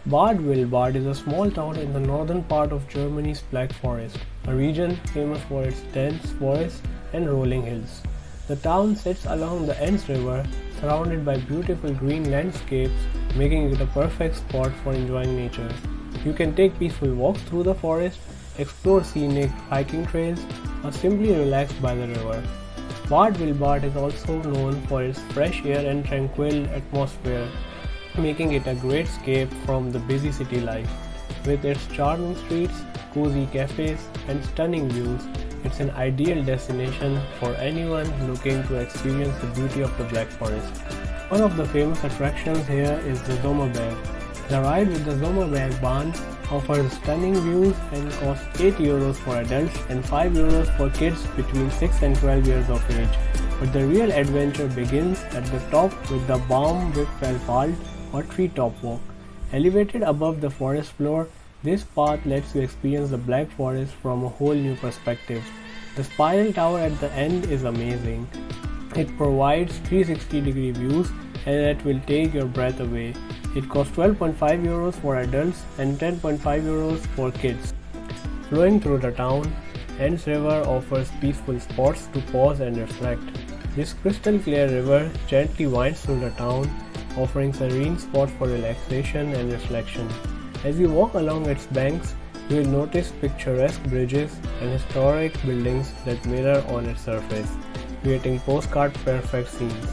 Bad Wildbad is a small town in the northern part of Germany's Black Forest, a region famous for its dense forests and rolling hills. The town sits along the Enns River, surrounded by beautiful green landscapes, making it a perfect spot for enjoying nature. You can take peaceful walks through the forest, explore scenic hiking trails, or simply relax by the river. Bad Wildbad is also known for its fresh air and tranquil atmosphere, making it a great escape from the busy city life. With its charming streets, cozy cafes, and stunning views, it's an ideal destination for anyone looking to experience the beauty of the Black Forest. One of the famous attractions here is the Sommerberg. The ride with the Sommerberg Bahn offers stunning views and costs €8 for adults and €5 for kids between 6 and 12 years of age. But the real adventure begins at the top with the Baumwipfelpfad or Treetop Walk. Elevated above the forest floor, this path lets you experience the Black Forest from a whole new perspective. The spiral tower at the end is amazing. It provides 360-degree views and it will take your breath away. It costs €12.5 for adults and €10.5 for kids. Flowing through the town, Enns River offers peaceful spots to pause and reflect. This crystal clear river gently winds through the town, offering serene spots for relaxation and reflection. As you walk along its banks, you will notice picturesque bridges and historic buildings that mirror on its surface, creating postcard-perfect scenes.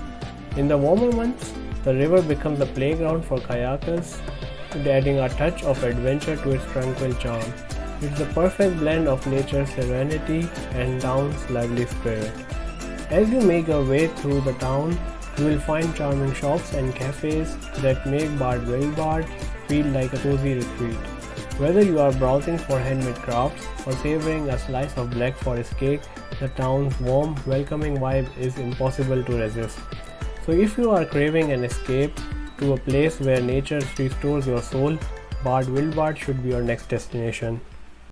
In the warmer months, the river becomes a playground for kayakers, adding a touch of adventure to its tranquil charm. It's the perfect blend of nature's serenity and town's lively spirit. As you make your way through the town, you will find charming shops and cafes that make Bad Wildbad feel like a cozy retreat. Whether you are browsing for handmade crafts or savoring a slice of Black Forest cake, the town's warm, welcoming vibe is impossible to resist. So if you are craving an escape to a place where nature restores your soul, Bad Wildbad should be your next destination.